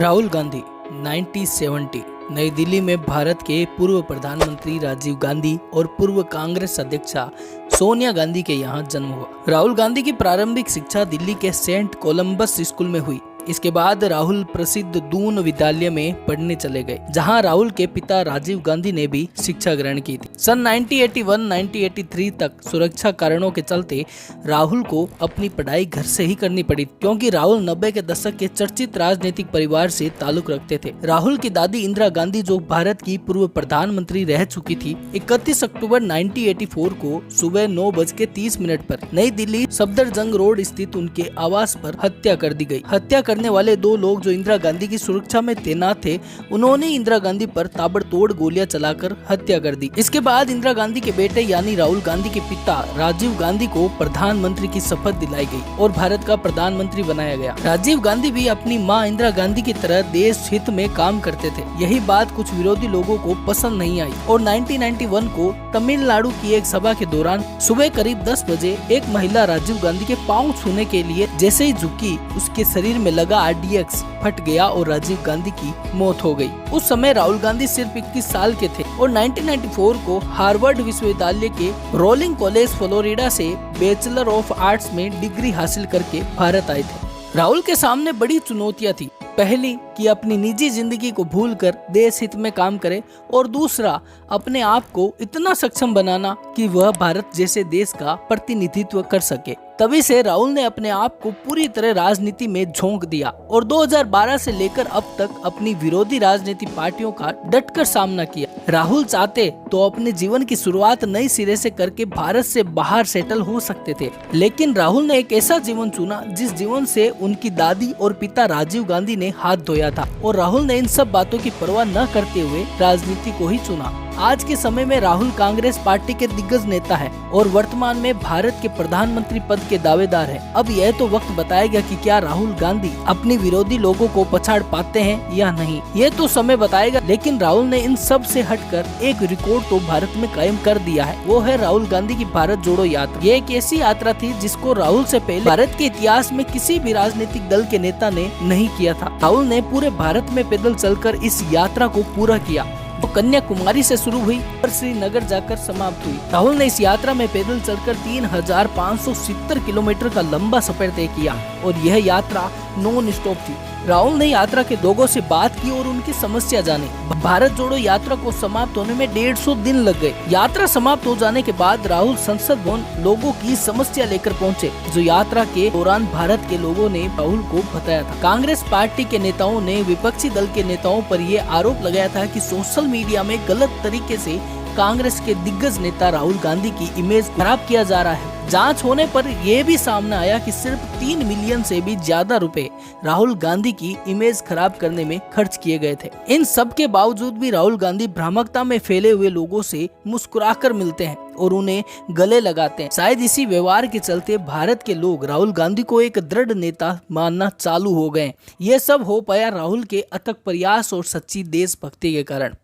राहुल गांधी 1970 नई दिल्ली में भारत के पूर्व प्रधानमंत्री राजीव गांधी और पूर्व कांग्रेस अध्यक्षा सोनिया गांधी के यहाँ जन्म हुआ। राहुल गांधी की प्रारंभिक शिक्षा दिल्ली के सेंट कोलंबस स्कूल में हुई। इसके बाद राहुल प्रसिद्ध दून विद्यालय में पढ़ने चले गए, जहां राहुल के पिता राजीव गांधी ने भी शिक्षा ग्रहण की थी। सन 1981-1983 तक सुरक्षा कारणों के चलते राहुल को अपनी पढ़ाई घर से ही करनी पड़ी, क्योंकि राहुल 90 के दशक के चर्चित राजनीतिक परिवार से ताल्लुक रखते थे। राहुल की दादी इंदिरा गांधी, जो भारत की पूर्व प्रधानमंत्री रह चुकी थी, 31 अक्टूबर 1984 को सुबह 9:30 पर नई दिल्ली सफदरजंग रोड स्थित उनके आवास पर हत्या कर दी गई। हत्या करने वाले दो लोग जो इंदिरा गांधी की सुरक्षा में तैनात थे, उन्होंने इंदिरा गांधी पर ताबड़तोड़ गोलियां चलाकर हत्या कर दी। इसके बाद इंदिरा गांधी के बेटे यानी राहुल गांधी के पिता राजीव गांधी को प्रधानमंत्री की शपथ दिलाई गई और भारत का प्रधानमंत्री बनाया गया। राजीव गांधी भी अपनी मां इंदिरा गांधी की तरह देश हित में काम करते थे। यही बात कुछ विरोधी लोगों को पसंद नहीं आई और 1991 को तमिलनाडु की एक सभा के दौरान सुबह करीब 10 बजे एक महिला राजीव गांधी के पाँव छूने के लिए जैसे ही झुकी, उसके शरीर में लगा RDX फट गया और राजीव गांधी की मौत हो गई। उस समय राहुल गांधी सिर्फ 21 साल के थे और 1994 को हार्वर्ड विश्वविद्यालय के रोलिंग कॉलेज फ्लोरिडा से बैचलर ऑफ आर्ट्स में डिग्री हासिल करके भारत आए थे। राहुल के सामने बड़ी चुनौतियां थी। पहली कि अपनी निजी जिंदगी को भूलकर देश हित में काम करे और दूसरा अपने आप को इतना सक्षम बनाना कि वह भारत जैसे देश का प्रतिनिधित्व कर सके। तभी से राहुल ने अपने आप को पूरी तरह राजनीति में झोंक दिया और 2012 से लेकर अब तक अपनी विरोधी राजनीतिक पार्टियों का डटकर सामना किया। राहुल चाहते तो अपने जीवन की शुरुआत नई सिरे से करके भारत से बाहर सेटल हो सकते थे, लेकिन राहुल ने एक ऐसा जीवन चुना जिस जीवन से उनकी दादी और पिता राजीव गांधी ने हाथ धोया था और राहुल ने इन सब बातों की परवाह न करते हुए राजनीति को ही चुना। आज के समय में राहुल कांग्रेस पार्टी के दिग्गज नेता है और वर्तमान में भारत के प्रधानमंत्री पद के दावेदार है। अब यह तो वक्त बताएगा कि क्या राहुल गांधी अपने विरोधी लोगों को पछाड़ पाते हैं या नहीं, ये तो समय बताएगा। लेकिन राहुल ने इन सब से हटकर एक रिकॉर्ड तो भारत में कायम कर दिया है, वो है राहुल गांधी की भारत जोड़ो यात्रा। ये एक ऐसी यात्रा थी जिसको राहुल से पहले भारत के इतिहास में किसी भी राजनीतिक दल के नेता ने नहीं किया था। राहुल ने पूरे भारत में पैदल चलकर इस यात्रा को पूरा किया। तो कन्याकुमारी से शुरू हुई और श्रीनगर जाकर समाप्त हुई। राहुल ने इस यात्रा में पैदल चलकर 3570 किलोमीटर का लंबा सफर तय किया और यह यात्रा नॉन स्टॉप थी। राहुल ने यात्रा के लोगों से बात की और उनकी समस्या जानी। भारत जोड़ो यात्रा को समाप्त होने में 150 दिन लग गए। यात्रा समाप्त हो जाने के बाद राहुल संसद भवन लोगों की समस्या लेकर पहुंचे, जो यात्रा के दौरान भारत के लोगों ने राहुल को बताया था। कांग्रेस पार्टी के नेताओं ने विपक्षी दल के नेताओं पर यह आरोप लगाया था कि सोशल मीडिया में गलत तरीके से कांग्रेस के दिग्गज नेता राहुल गांधी की इमेज खराब किया जा रहा है। जांच होने पर यह भी सामने आया कि सिर्फ 3 मिलियन से भी ज्यादा रुपए राहुल गांधी की इमेज खराब करने में खर्च किए गए थे। इन सब के बावजूद भी राहुल गांधी भ्रामकता में फैले हुए लोगों से मुस्कुराकर मिलते हैं और उन्हें गले लगाते हैं। शायद इसी व्यवहार के चलते भारत के लोग राहुल गांधी को एक दृढ़ नेता मानना चालू हो गए। ये सब हो पाया राहुल के अथक प्रयास और सच्ची देशभक्ति के कारण।